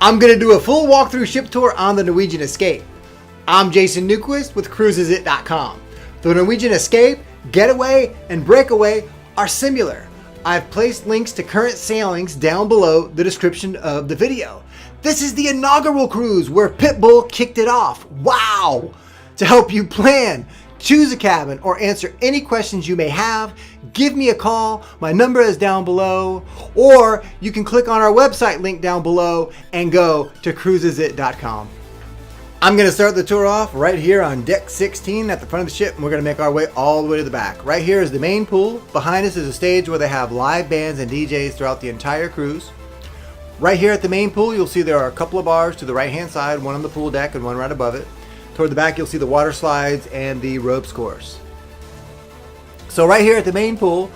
I'm going to do a full walkthrough ship tour on the Norwegian Escape. I'm Jason Newquist with CruisesIt.com. The Norwegian Escape, Getaway, and Breakaway are similar. I've placed links to current sailings down below the description of the video. This is the inaugural cruise where Pitbull kicked it off. Wow! To help you plan, choose a cabin, or answer any questions you may have, give me a call. My number is down below, or you can click on our website link down below and go to CruisesIt.com. I'm going to start the tour off right here on deck 16 at the front of the ship, and we're going to make our way all the way to the back. Right here is the main pool. Behind us is a stage where they have live bands and DJs throughout the entire cruise. Right here at the main pool, you'll see there are a couple of bars to the right hand side, one on the pool deck and one right above it. Toward the back, you'll see the water slides and the ropes course. So right here at the main pool,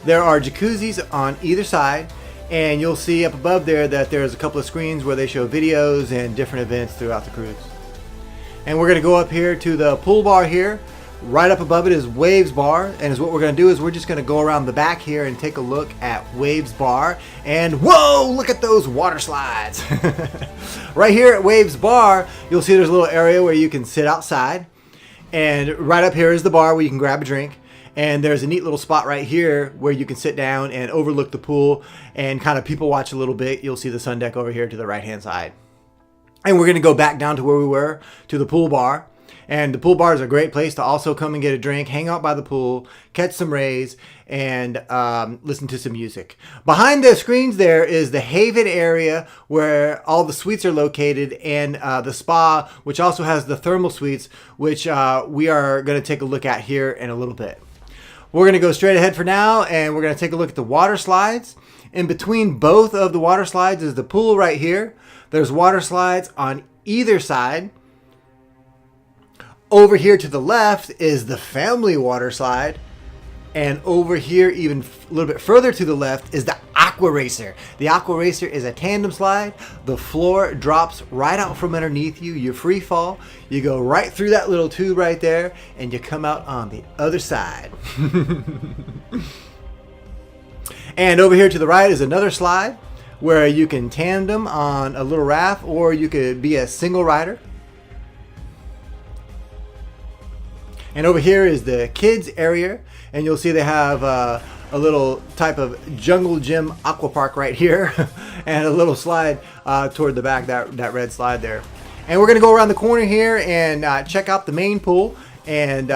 there are jacuzzis on either side, and you'll see up above there that there's a couple of screens where they show videos and different events throughout the cruise. And we're going to go up here to the pool bar here. Right up above it is Waves Bar, and what we're going to do is we're just going to go around the back here and take a look at Waves Bar. And whoa, look at those water slides. Right here at Waves Bar, you'll see there's a little area where you can sit outside, and right up here is the bar where you can grab a drink. And there's a neat little spot right here where you can sit down and overlook the pool and kind of people watch a little bit. You'll see the sun deck over here to the right hand side. And we're going to go back down to where we were, to the pool bar. And the pool bar is a great place to also come and get a drink, hang out by the pool, catch some rays, and listen to some music. Behind the screens there is the Haven area where all the suites are located, and the spa, which also has the thermal suites, which we are going to take a look at here in a little bit. We're going to go straight ahead for now, and we're going to take a look at the water slides. In between both of the water slides is the pool right here. There's water slides on either side. Over here to the left is the family water slide. And over here, even a little bit further to the left, is the Aqua Racer. The Aqua Racer is a tandem slide. The floor drops right out from underneath you. You free fall. You go right through that little tube right there, and you come out on the other side. And over here to the right is another slide where you can tandem on a little raft, or you could be a single rider. And over here is the kids area, and you'll see they have a little type of jungle gym aqua park right here, and a little slide toward the back, that red slide there. And we're going to go around the corner here and check out the main pool and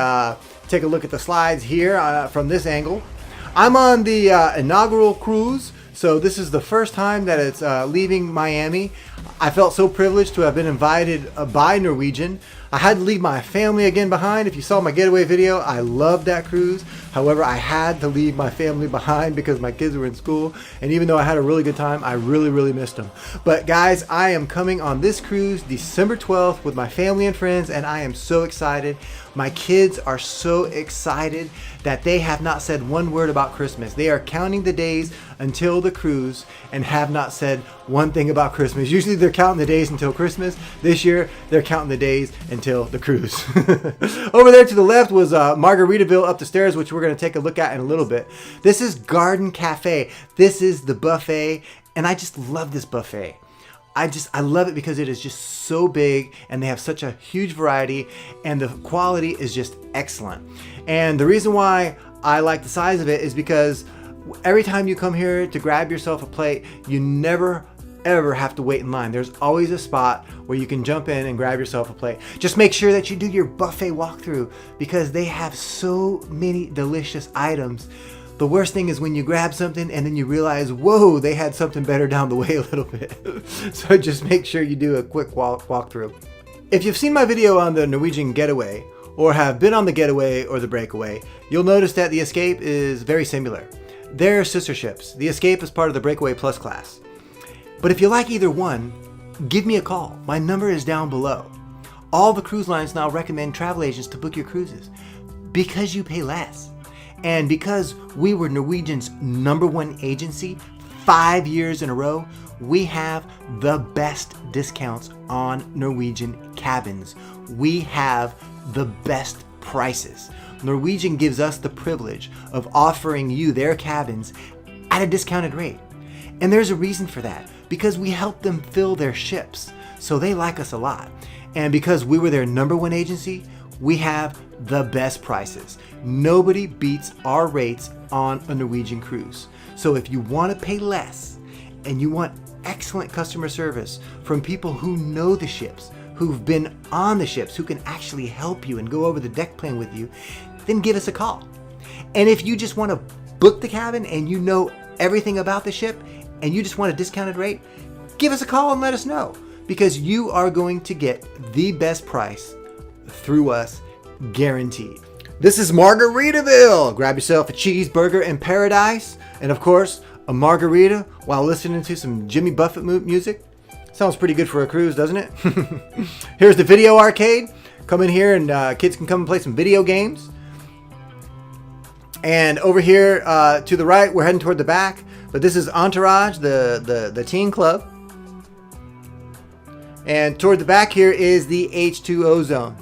take a look at the slides here from this angle. I'm on the inaugural cruise, so this is the first time that it's leaving Miami. I felt so privileged to have been invited by Norwegian. I had to leave my family again behind. If you saw my Getaway video, I loved that cruise. However, I had to leave my family behind because my kids were in school. And even though I had a really good time, I really missed them. But guys, I am coming on this cruise December 12th with my family and friends, and I am so excited. My kids are so excited that they have not said one word about Christmas. They are counting the days until the cruise and have not said one thing about Christmas. Usually they're counting the days until Christmas. This year, they're counting the days until the cruise. Over there to the left was Margaritaville up the stairs, which we're going to take a look at in a little bit. This is Garden Cafe. This is the buffet, and I just love this buffet. I love it because it is just so big, and they have such a huge variety, and the quality is just excellent. And the reason why I like the size of it is because every time you come here to grab yourself a plate, you never ever have to wait in line. There's always a spot where you can jump in and grab yourself a plate. Just make sure that you do your buffet walkthrough because they have so many delicious items. The worst thing is when you grab something and then you realize, whoa, they had something better down the way a little bit. So just make sure you do a quick walkthrough. If you've seen my video on the Norwegian Getaway or have been on the Getaway or the Breakaway, you'll notice that the Escape is very similar. They're sister ships. The Escape is part of the Breakaway Plus class. But if you like either one, give me a call. My number is down below. All the cruise lines now recommend travel agents to book your cruises because you pay less. And because we were Norwegian's #1 agency 5 years in a row, we have the best discounts on Norwegian cabins. We have the best prices. Norwegian gives us the privilege of offering you their cabins at a discounted rate. And there's a reason for that. because we help them fill their ships. So they like us a lot. And because we were their #1 agency, we have the best prices. Nobody beats our rates on a Norwegian cruise. So if you want to pay less and you want excellent customer service from people who know the ships, who've been on the ships, who can actually help you and go over the deck plan with you, then give us a call. And if you just want to book the cabin and you know everything about the ship and you just want a discounted rate, give us a call and let us know, because you are going to get the best price through us, guaranteed. This is Margaritaville. Grab yourself a cheeseburger in paradise, and of course, a margarita while listening to some Jimmy Buffett music. Sounds pretty good for a cruise, doesn't it? Here's the video arcade. Come in here and kids can come and play some video games. And over here to the right, we're heading toward the back, but this is Entourage, the teen club. And toward the back here is the H2O Zone.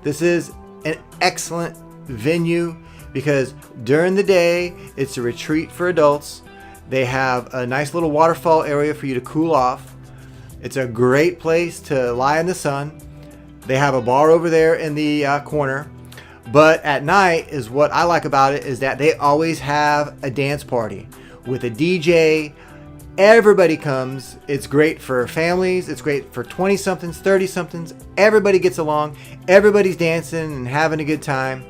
This is an excellent venue because during the day, it's a retreat for adults. They have a nice little waterfall area for you to cool off. It's a great place to lie in the sun. They have a bar over there in the corner. But at night is what I like about it is that they always have a dance party with a DJ. Everybody comes. It's great for families. It's great for 20-somethings, 30-somethings. Everybody gets along. Everybody's dancing and having a good time.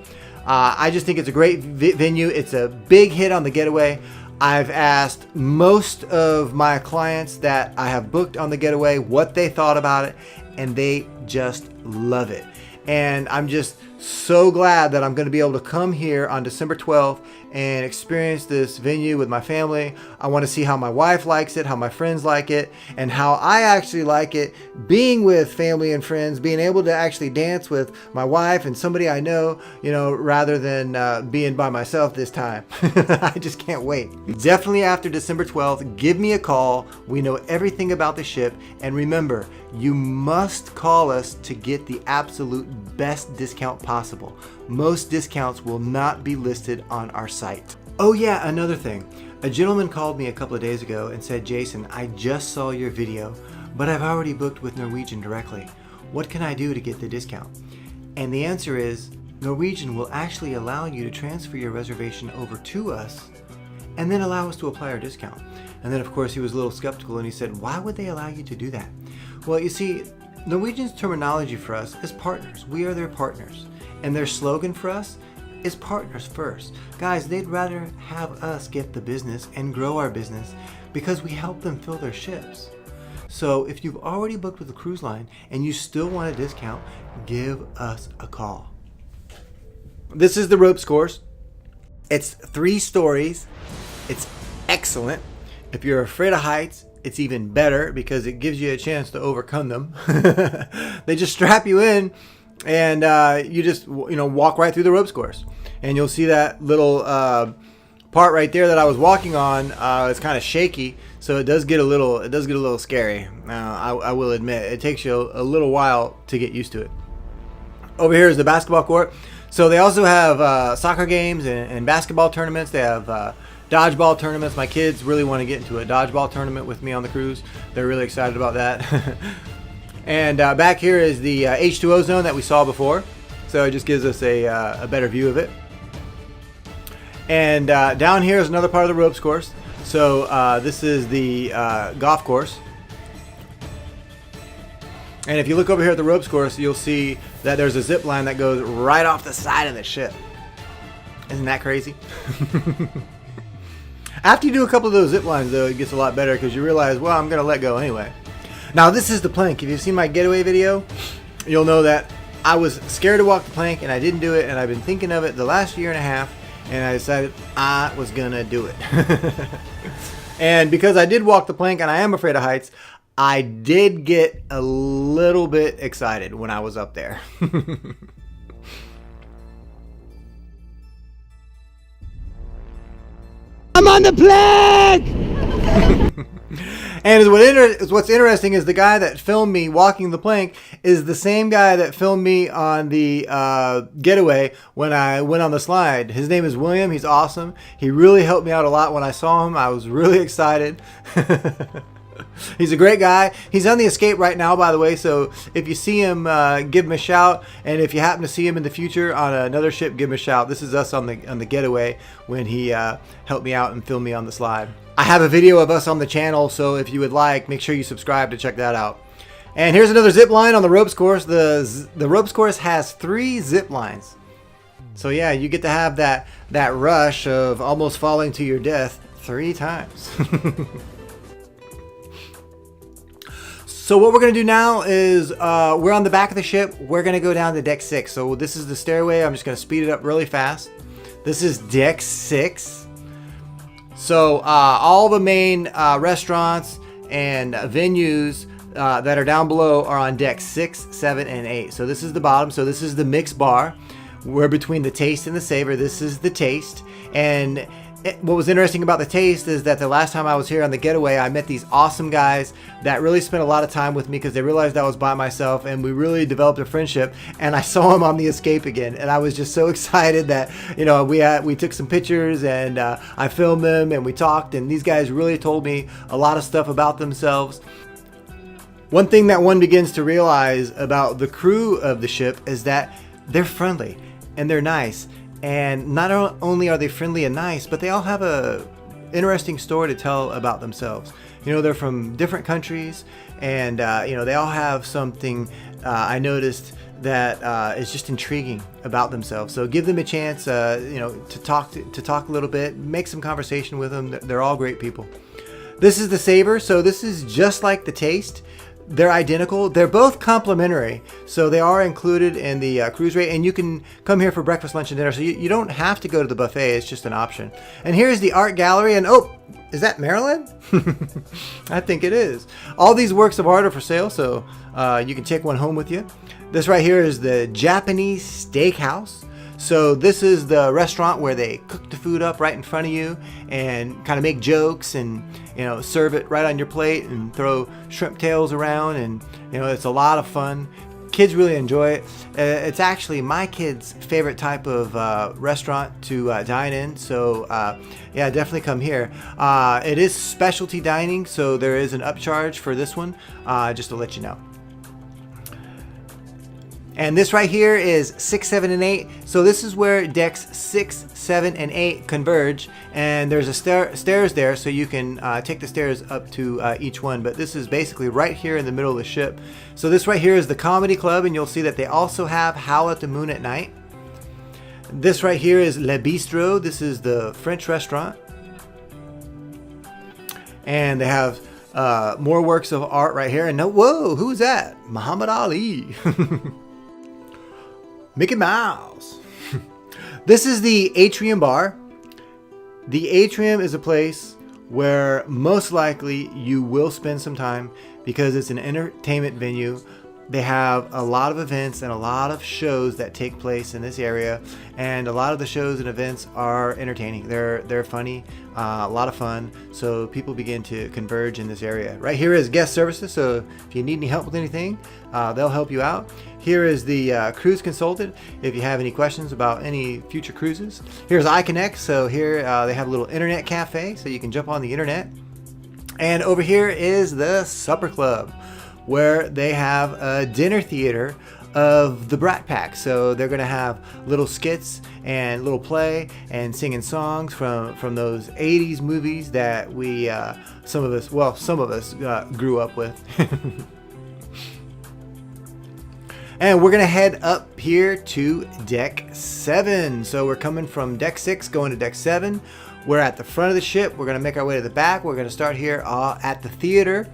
I just think it's a great venue. It's a big hit on the Getaway. I've asked most of my clients that I have booked on the Getaway what they thought about it, and they just love it. And I'm just so glad that I'm going to be able to come here on December 12th and experience this venue with my family. I want to see how my wife likes it, how my friends like it, and how I actually like it being with family and friends, being able to actually dance with my wife and somebody I know, rather than being by myself this time. I just can't wait. Definitely after December 12th, give me a call. We know everything about the ship. And remember, you must call us to get the absolute best discount possible. Most discounts will not be listed on our site. Oh yeah, another thing. A gentleman called me a couple of days ago and said, Jason, I just saw your video, but I've already booked with Norwegian directly. What can I do to get the discount? And the answer is, Norwegian will actually allow you to transfer your reservation over to us and then allow us to apply our discount. And then of course he was a little skeptical and he said, why would they allow you to do that? Well, you see, Norwegian's terminology for us is partners. We are their partners. And their slogan for us is partners first. Guys, they'd rather have us get the business and grow our business because we help them fill their ships. So if you've already booked with a cruise line and you still want a discount, give us a call. This is the ropes course. It's 3 stories. It's excellent. If you're afraid of heights, it's even better because it gives you a chance to overcome them. They just strap you in and you just walk right through the ropes course. And you'll see that little part right there that I was walking on. It's kind of shaky, so it does get a little scary. I will admit, it takes you a little while to get used to it. Over here is the basketball court. So they also have soccer games and basketball tournaments. They have dodgeball tournaments. My kids really want to get into a dodgeball tournament with me on the cruise. They're really excited about that. And back here is the H2O Zone that we saw before. So it just gives us a better view of it. And down here is another part of the ropes course. So this is the golf course. And if you look over here at the ropes course, you'll see that there's a zip line that goes right off the side of the ship. Isn't that crazy? After you do a couple of those zip lines, though, it gets a lot better because you realize, well, I'm going to let go anyway. Now, this is the plank. If you've seen my Getaway video, you'll know that I was scared to walk the plank and I didn't do it. And I've been thinking of it the last year and a half. And I decided I was going to do it. And because I did walk the plank and I am afraid of heights, I did get a little bit excited when I was up there. I'm on the plank! And what's interesting is the guy that filmed me walking the plank is the same guy that filmed me on the Getaway when I went on the slide. His name is William. He's awesome. He really helped me out a lot when I saw him. I was really excited. He's a great guy. He's on the Escape right now, by the way. So if you see him, give him a shout. And if you happen to see him in the future on another ship, give him a shout. This is us on the Getaway when he helped me out and filmed me on the slide. I have a video of us on the channel, so if you would like, make sure you subscribe to check that out. And here's another zip line on the ropes course. The ropes course has 3 zip lines. So yeah, you get to have that rush of almost falling to your death 3 times. So what we're going to do now is we're on the back of the ship. We're going to go down to deck 6. So this is the stairway. I'm just going to speed it up really fast. This is deck 6. So all the main restaurants and venues that are down below are on deck 6, 7, and 8. So this is the bottom. So this is the mixed bar. We're between the Taste and the Savor. This is the Taste. And what was interesting about the Taste is that the last time I was here on the Getaway, I met these awesome guys that really spent a lot of time with me because they realized I was by myself, and we really developed a friendship. And I saw them on the Escape again, and I was just so excited that, you know, we took some pictures, and I filmed them, and we talked, and these guys really told me a lot of stuff about themselves. One thing that one begins to realize about the crew of the ship is that they're friendly and they're nice. And not only are they friendly and nice, but they all have a interesting story to tell about themselves. You know, they're from different countries, and you know, they all have something I noticed that is just intriguing about themselves. So give them a chance, you know, to talk a little bit, make some conversation with them. They're all great people. This is the Savor. So this is just like the Taste. They're identical. They're both complimentary, so they are included in the cruise rate, and you can come here for breakfast, lunch, and dinner. So you don't have to go to the buffet. It's just an option. And here's the art gallery. And oh, is that Maryland? I think it is. All these works of art are for sale, so you can take one home with you. This right here is the Japanese Steakhouse. So this is the restaurant where they cook the food up right in front of you and kind of make jokes and, you know, serve it right on your plate and throw shrimp tails around, and, you know, it's a lot of fun. Kids really enjoy it. It's actually my kids' favorite type of restaurant to dine in. So yeah, definitely come here. It is specialty dining, so there is an upcharge for this one, just to let you know. And this right here is 6, 7, and 8. So this is where decks 6, 7, and 8 converge. And there's a stairs there, so you can take the stairs up to each one. But this is basically right here in the middle of the ship. So this right here is the Comedy Club, and you'll see that they also have Howl at the Moon at night. This right here is Le Bistro. This is the French restaurant. And they have more works of art right here. And whoa, who's that? Muhammad Ali. Mickey Mouse. This is the Atrium Bar. The Atrium is a place where most likely you will spend some time because it's an entertainment venue. They have a lot of events and a lot of shows that take place in this area, and a lot of the shows and events are entertaining. They're funny, a lot of fun, so people begin to converge in this area. Right here is guest services, so if you need any help with anything, they'll help you out. Here is the cruise consultant if you have any questions about any future cruises. Here's iConnect, so here they have a little internet cafe, so you can jump on the internet. And over here is the Supper Club, where they have a dinner theater of the Brat Pack. So they're gonna have little skits and little play and singing songs from those 80s movies that we, some of us grew up with. And we're gonna head up here to deck 7. So we're coming from deck 6 going to deck 7. We're at the front of the ship. We're gonna make our way to the back. We're gonna start here at the theater.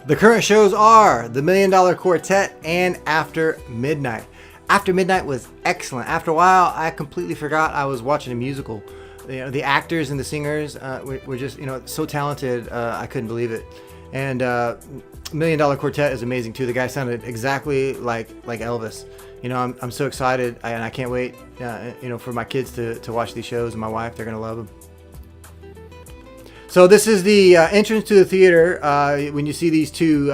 The current shows are The $1 Million Quartet and After Midnight. After Midnight was excellent. After a while, I completely forgot I was watching a musical. You know, the actors and the singers were just, you know, so talented. I couldn't believe it. And $1 Million Quartet is amazing too. The guy sounded exactly like Elvis. You know, I'm so excited, and I can't wait. You know, for my kids to watch these shows, and my wife, they're gonna love them. So this is the entrance to the theater. When you see these two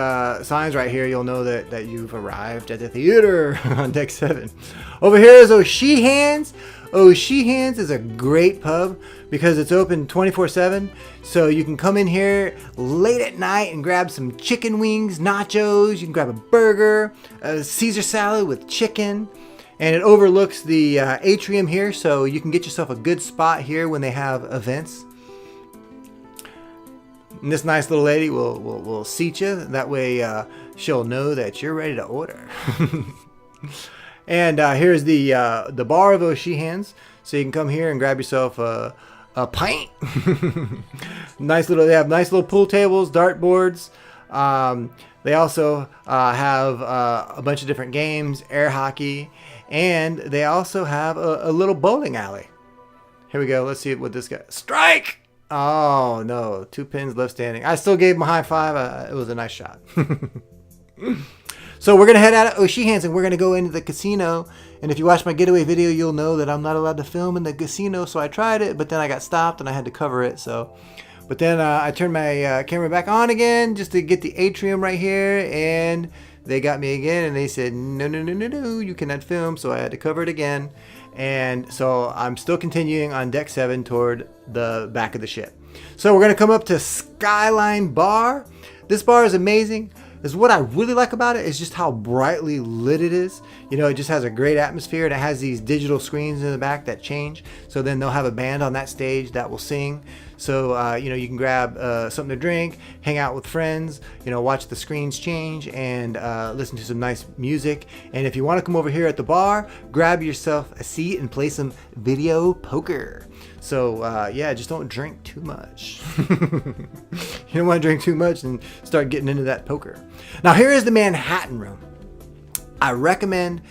signs right here, you'll know that you've arrived at the theater on deck 7. Over here is O'Sheehan's. O'Sheehan's is a great pub because it's open 24/7. So you can come in here late at night and grab some chicken wings, nachos. You can grab a burger, a Caesar salad with chicken. And it overlooks the atrium here, so you can get yourself a good spot here when they have events. And this nice little lady will seat you. That way she'll know that you're ready to order. And here's the bar of O'Sheehan's. So you can come here and grab yourself a pint. They have nice little pool tables, dart boards. They also have a bunch of different games, air hockey, and they also have a little bowling alley. Here we go. Let's see what this guy. Strike! Oh, no. 2 pins left standing. I still gave him a high five. It was a nice shot. So we're going to head out of O'Sheehan's and we're going to go into the casino. And if you watch my getaway video, you'll know that I'm not allowed to film in the casino. So I tried it, but then I got stopped and I had to cover it. But then I turned my camera back on again just to get the atrium right here. And they got me again and they said, no, you cannot film. So I had to cover it again. And so I'm still continuing on deck 7 toward the back of the ship. So we're going to come up to Skyline Bar. This bar is amazing. What I really like about it is just how brightly lit it is. You know, it just has a great atmosphere, and it has these digital screens in the back that change. So then they'll have a band on that stage that will sing. So, you know, you can grab something to drink, hang out with friends, you know, watch the screens change and listen to some nice music. And if you want to come over here at the bar, grab yourself a seat and play some video poker. So, yeah, just don't drink too much. You don't want to drink too much and start getting into that poker. Now, here is the Manhattan room. I recommend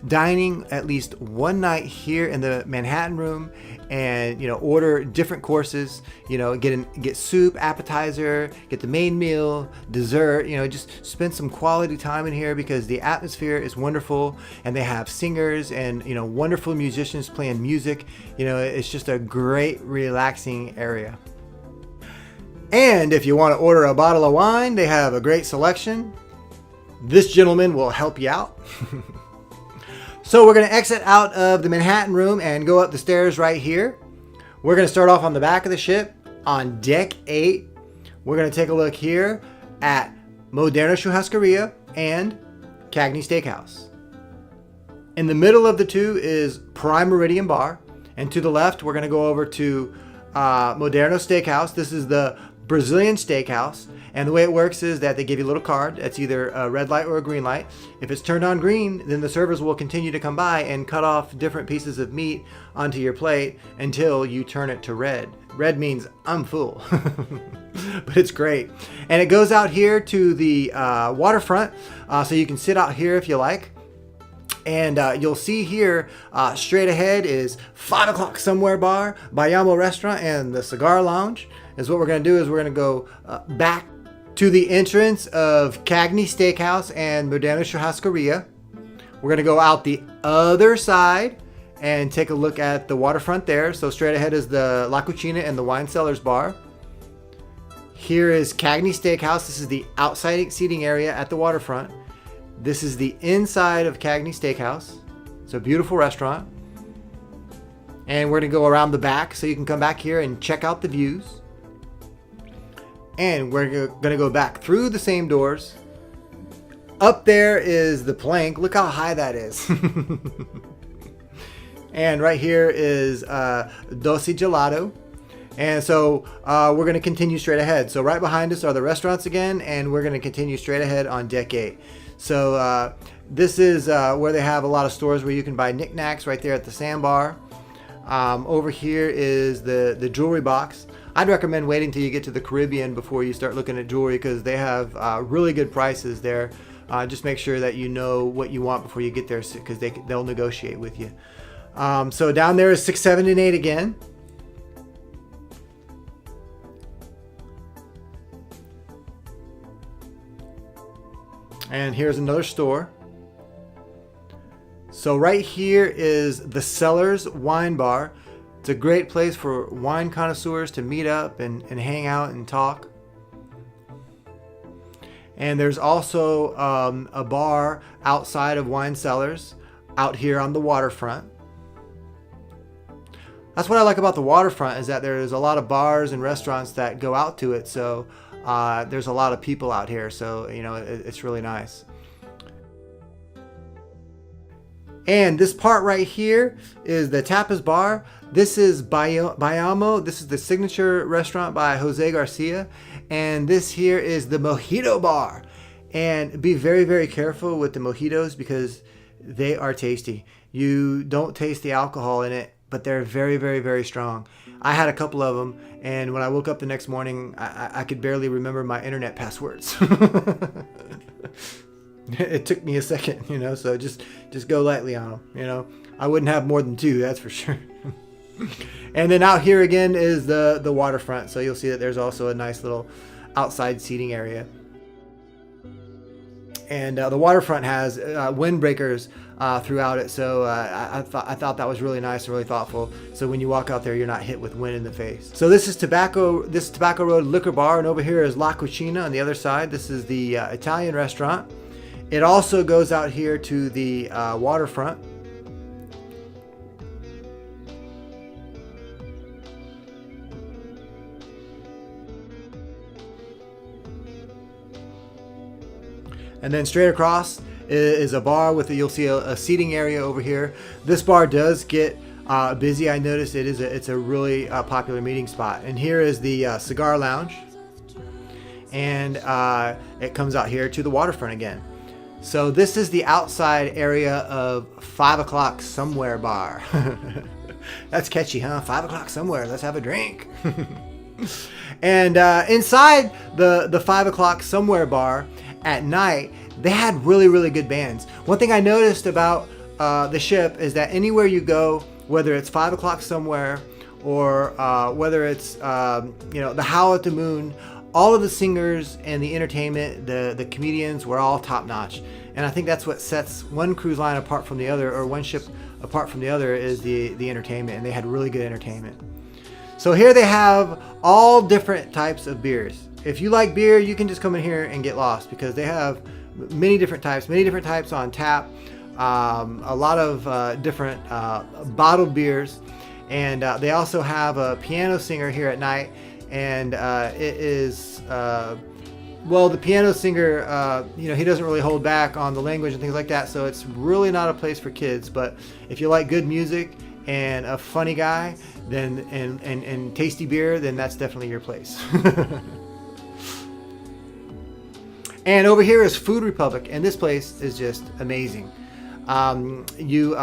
dining at least one night here in the Manhattan room and, you know, order different courses, you know, get soup, appetizer, get the main meal, dessert, you know, just spend some quality time in here because the atmosphere is wonderful and they have singers and, you know, wonderful musicians playing music. You know, it's just a great relaxing area. And if you want to order a bottle of wine, they have a great selection. This gentleman will help you out. So we're going to exit out of the Manhattan room and go up the stairs right here. We're going to start off on the back of the ship on deck 8. We're going to take a look here at Moderna Churrascaria and Cagney Steakhouse. In the middle of the two is Prime Meridian Bar. And to the left, we're going to go over to Moderna Steakhouse. This is the Brazilian steakhouse. And the way it works is that they give you a little card. That's either a red light or a green light. If it's turned on green, then the servers will continue to come by and cut off different pieces of meat onto your plate until you turn it to red. Red means I'm full. But it's great. And it goes out here to the waterfront. So you can sit out here if you like. And you'll see here straight ahead is 5 o'clock somewhere bar, Bayamo Restaurant, and the Cigar Lounge. Is what we're going to do is we're going to go back to the entrance of Cagney Steakhouse and Moderna Churrascaria. We're going to go out the other side and take a look at the waterfront there. So straight ahead is the La Cucina and the Wine Cellars Bar. Here is Cagney Steakhouse. This is the outside seating area at the waterfront. This is the inside of Cagney Steakhouse. It's a beautiful restaurant. And we're going to go around the back so you can come back here and check out the views. And we're going to go back through the same doors. Up there is the plank. Look how high that is. And right here is Dosi Gelato. And so we're going to continue straight ahead. So right behind us are the restaurants again. And we're going to continue straight ahead on deck 8. So this is where they have a lot of stores where you can buy knickknacks right there at the sandbar. Over here is the jewelry box. I'd recommend waiting till you get to the Caribbean before you start looking at jewelry because they have really good prices there. Just make sure that you know what you want before you get there because they'll negotiate with you. So down there is 6, 7, and 8 again. And here's another store. So right here is the Cellars Wine Bar. It's a great place for wine connoisseurs to meet up and hang out and talk. And there's also a bar outside of Wine Cellars out here on the waterfront. That's what I like about the waterfront, is that there's a lot of bars and restaurants that go out to it. So there's a lot of people out here. So, you know, it's really nice. And this part right here is the Tapas Bar. This is Bayamo. This is the signature restaurant by Jose Garcia. And this here is the Mojito Bar. And be very, very careful with the mojitos because they are tasty. You don't taste the alcohol in it, but they're very, very, very strong. I had a couple of them, and when I woke up the next morning, I could barely remember my internet passwords. It took me a second, you know, so just go lightly on them, you know. I wouldn't have more than 2, that's for sure. And then out here again is the waterfront, so you'll see that there's also a nice little outside seating area. And the waterfront has windbreakers throughout it, so I thought that was really nice and really thoughtful. So when you walk out there, you're not hit with wind in the face. So this is Tobacco Road Liquor Bar, and over here is La Cucina on the other side. This is the Italian restaurant. It also goes out here to the waterfront. And then straight across is a bar with you'll see a seating area over here. This bar does get busy. I noticed it's a really popular meeting spot. And here is the cigar lounge, and it comes out here to the waterfront again. So this is the outside area of 5 o'clock somewhere bar. That's catchy, huh? 5 o'clock somewhere. Let's have a drink. And inside the 5 o'clock somewhere bar at night, they had really, really good bands. One thing I noticed about the ship is that anywhere you go, whether it's 5 o'clock somewhere or whether it's you know, the Howl at the Moon, all of the singers and the entertainment, the comedians were all top notch. And I think that's what sets one cruise line apart from the other, or one ship apart from the other, is the entertainment. And they had really good entertainment. So here they have all different types of beers. If you like beer, you can just come in here and get lost, because they have many different types on tap, a lot of different bottled beers, and they also have a piano singer here at night. And it is, well, the piano singer, you know, he doesn't really hold back on the language and things like that, so it's really not a place for kids. But if you like good music and a funny guy, then and tasty beer, then that's definitely your place. And over here is Food Republic, and this place is just amazing. You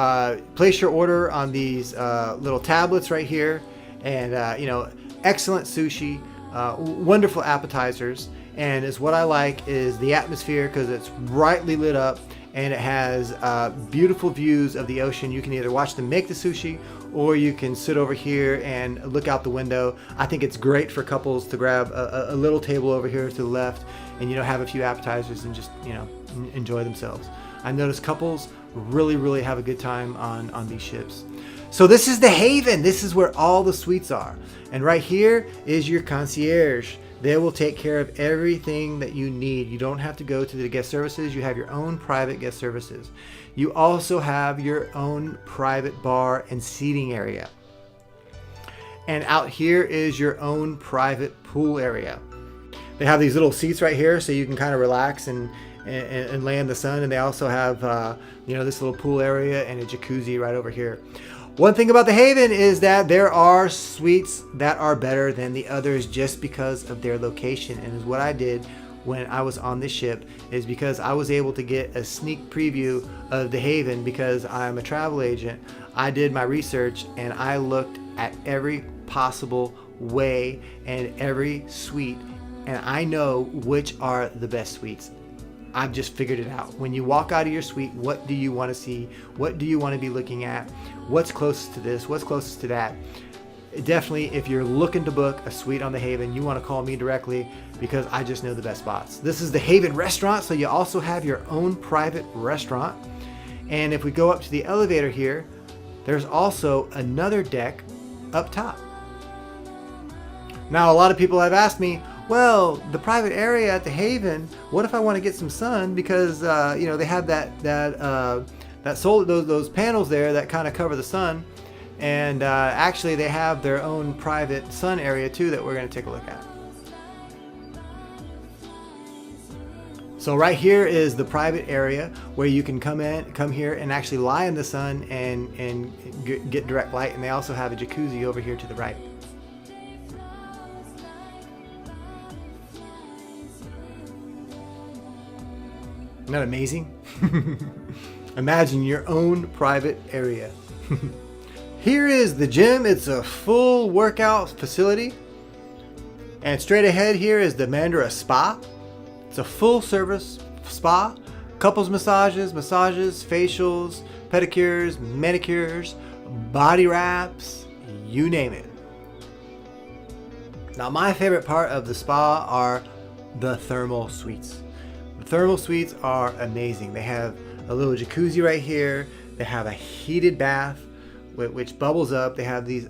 place your order on these little tablets right here, and you know, excellent sushi, wonderful appetizers, and is what I like is the atmosphere, because it's brightly lit up and it has beautiful views of the ocean. You can either watch them make the sushi, or you can sit over here and look out the window. I think it's great for couples to grab a little table over here to the left and, you know, have a few appetizers and just, you know, enjoy themselves. I noticed couples really have a good time on these ships. So this is the Haven. This is where all the suites are. And right here is your concierge. They will take care of everything that you need. You don't have to go to the guest services. You have your own private guest services. You also have your own private bar and seating area. And out here is your own private pool area. They have these little seats right here so you can kind of relax and lay in the sun. And they also have you know, this little pool area and a jacuzzi right over here. One thing about the Haven is that there are suites that are better than the others just because of their location. And is what I did when I was on this ship, is because I was able to get a sneak preview of the Haven because I'm a travel agent. I did my research and I looked at every possible way and every suite, and I know which are the best suites. I've just figured it out. When you walk out of your suite, what do you want to see? What do you want to be looking at? What's closest to this? What's closest to that? Definitely, if you're looking to book a suite on the Haven, you want to call me directly, because I just know the best spots. This is the Haven restaurant, so you also have your own private restaurant. And if we go up to the elevator here, there's also another deck up top. Now, a lot of people have asked me, well, the private area at the Haven, what if I want to get some sun? Because you know, they have those panels there that kind of cover the sun. And actually they have their own private sun area too that we're going to take a look at. So right here is the private area where you can come here and actually lie in the sun and get direct light. And they also have a jacuzzi over here to the right. Isn't that amazing? Imagine your own private area. Here is the gym. It's a full workout facility. And straight ahead here is the Mandara Spa. It's a full service spa. Couples massages, facials, pedicures, manicures, body wraps, you name it. Now my favorite part of the spa are the thermal suites. The thermal suites are amazing. They have a little jacuzzi right here. They have a heated bath which bubbles up. They have these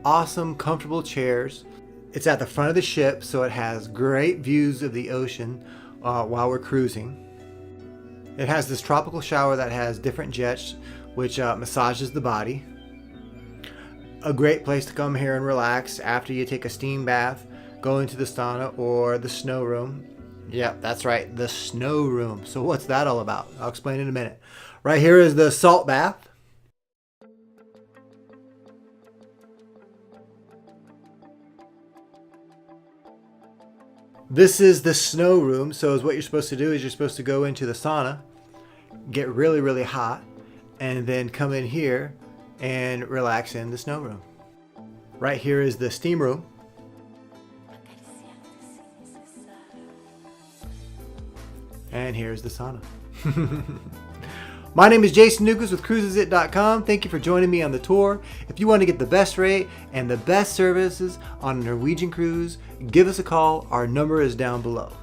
awesome comfortable chairs. It's at the front of the ship, so it has great views of the ocean while we're cruising. It has this tropical shower that has different jets which massages the body. A great place to come here and relax after you take a steam bath, go into the sauna or the snow room. Yep, that's right, the snow room. So what's that all about? I'll explain in a minute. Right here is the salt bath. This is the snow room. So what you're supposed to do is you're supposed to go into the sauna, get really, really hot, and then come in here and relax in the snow room. Right here is the steam room. And here's the sauna. My name is Jason Nukas with cruisesit.com. Thank you for joining me on the tour. If you want to get the best rate and the best services on a Norwegian cruise, give us a call. Our number is down below.